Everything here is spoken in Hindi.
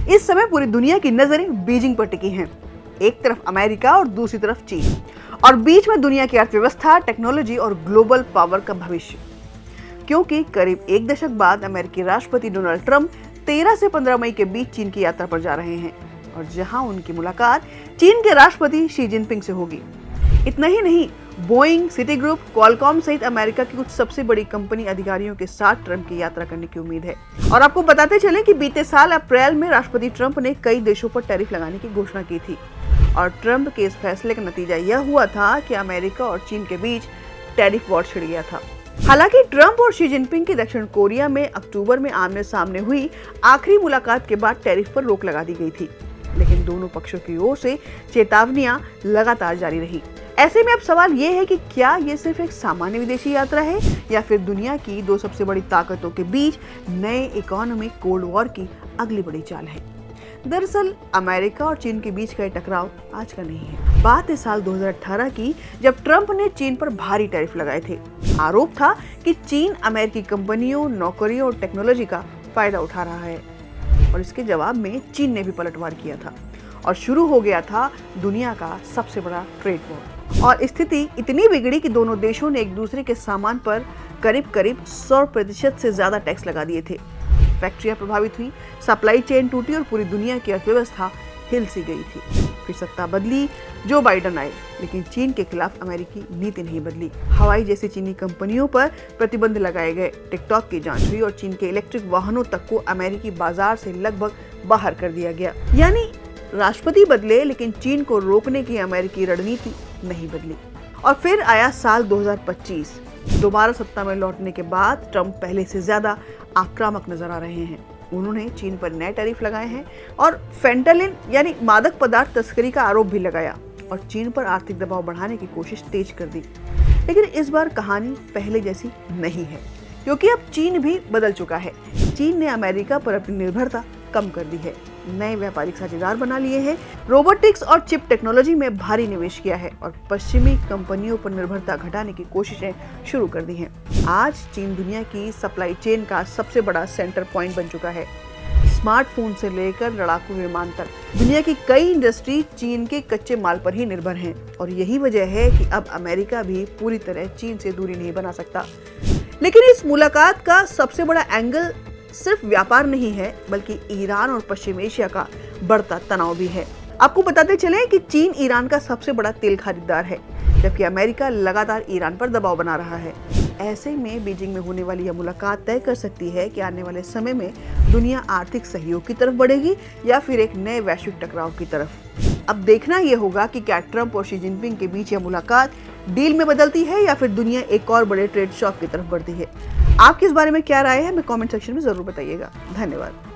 इस समय पूरी दुनिया की नजरें बीजिंग पर टिकी हैं। एक तरफ अमेरिका और दूसरी तरफ चीन, और बीच में दुनिया की अर्थव्यवस्था, टेक्नोलॉजी और ग्लोबल पावर का भविष्य। क्योंकि करीब एक दशक बाद अमेरिकी राष्ट्रपति डोनाल्ड ट्रंप 13 से 15 मई के बीच चीन की यात्रा पर जा रहे हैं, और जहां उनकी मुलाकात चीन के राष्ट्रपति शी जिनपिंग से होगी। इतना ही नहीं, बोइंग, सिटी ग्रुप, क्वालकॉम सहित अमेरिका की कुछ सबसे बड़ी कंपनी अधिकारियों के साथ ट्रंप की यात्रा करने की उम्मीद है। और आपको बताते चले कि बीते साल अप्रैल में राष्ट्रपति ट्रंप ने कई देशों पर टैरिफ लगाने की घोषणा की थी, और ट्रंप के इस फैसले का नतीजा यह हुआ था कि अमेरिका और चीन के बीच टैरिफ वॉर छिड़ गया था। हालांकि ट्रंप और शी जिनपिंग की दक्षिण कोरिया में अक्टूबर में आमने सामने हुई आखिरी मुलाकात के बाद टैरिफ पर रोक लगा दी गई थी, लेकिन दोनों पक्षों की ओर से चेतावनियां लगातार जारी रही। ऐसे में अब सवाल ये है कि क्या ये सिर्फ एक सामान्य विदेशी यात्रा है, या फिर दुनिया की दो सबसे बड़ी ताकतों के बीच नए इकोनॉमिक कोल्ड वॉर की अगली बड़ी चाल है। दरअसल अमेरिका और चीन के बीच का ये टकराव आज का नहीं है। बात है साल 2018 की, जब ट्रंप ने चीन पर भारी टैरिफ लगाए थे। आरोप था कि चीन अमेरिकी कंपनियों, नौकरियों और टेक्नोलॉजी का फायदा उठा रहा है, और इसके जवाब में चीन ने भी पलटवार किया था, और शुरू हो गया था दुनिया का सबसे बड़ा ट्रेड वॉर। और स्थिति इतनी बिगड़ी कि दोनों देशों ने एक दूसरे के सामान पर करीब 100% से ज्यादा टैक्स लगा दिए थे। फैक्ट्रियां प्रभावित हुई, सप्लाई चेन टूटी और पूरी दुनिया की अर्थव्यवस्था हिल सी गई थी। फिर सत्ता बदली, जो बाइडेन आए, लेकिन चीन के खिलाफ अमेरिकी नीति नहीं बदली। हवाई जैसी चीनी कंपनियों पर प्रतिबंध लगाए गए, टिकटॉक की जांच हुई और चीन के इलेक्ट्रिक वाहनों तक को अमेरिकी बाजार से लगभग बाहर कर दिया गया। यानी राष्ट्रपति बदले, लेकिन चीन को रोकने की अमेरिकी रणनीति नहीं बदली। और फिर आया साल 2025। दोबारा सत्ता में लौटने के बाद ट्रंप पहले से ज्यादा आक्रामक नजर आ रहे हैं। उन्होंने चीन पर नए टैरिफ लगाए हैं और फेंटानिल यानी मादक पदार्थ तस्करी का आरोप भी लगाया, और चीन पर आर्थिक दबाव बढ़ाने की कोशिश तेज कर दी। लेकिन इस बार कहानी पहले जैसी नहीं है, क्योंकि अब चीन भी बदल चुका है। चीन ने अमेरिका पर अपनी निर्भरता कम कर दी है, नए व्यापारिक साझेदार बना लिए हैं, रोबोटिक्स और चिप टेक्नोलॉजी में भारी निवेश किया है, और पश्चिमी कंपनियों पर निर्भरता घटाने की कोशिशें शुरू कर दी हैं। आज चीन दुनिया की सप्लाई चेन का सबसे बड़ा सेंटर पॉइंट बन चुका है। स्मार्टफोन से लेकर लड़ाकू विमान तक दुनिया की कई इंडस्ट्री चीन के कच्चे माल पर ही निर्भर हैं, और यही वजह है कि अब अमेरिका भी पूरी तरह चीन से दूरी नहीं बना सकता। लेकिन इस मुलाकात का सबसे बड़ा एंगल सिर्फ व्यापार नहीं है, बल्कि ईरान और पश्चिम एशिया का बढ़ता तनाव भी है। आपको बताते चले कि चीन ईरान का सबसे बड़ा तेल खरीदार है, जबकि अमेरिका लगातार ईरान पर दबाव बना रहा है। ऐसे में बीजिंग में होने वाली यह मुलाकात तय कर सकती है कि आने वाले समय में दुनिया आर्थिक सहयोग की तरफ बढ़ेगी या फिर एक नए वैश्विक टकराव की तरफ। अब देखना यह होगा कि क्या ट्रंप और शी जिनपिंग के बीच यह मुलाकात डील में बदलती है या फिर दुनिया एक और बड़े ट्रेड शॉक की तरफ बढ़ती है। आपकी इस बारे में क्या राय है, हमें कमेंट सेक्शन में जरूर बताइएगा। धन्यवाद।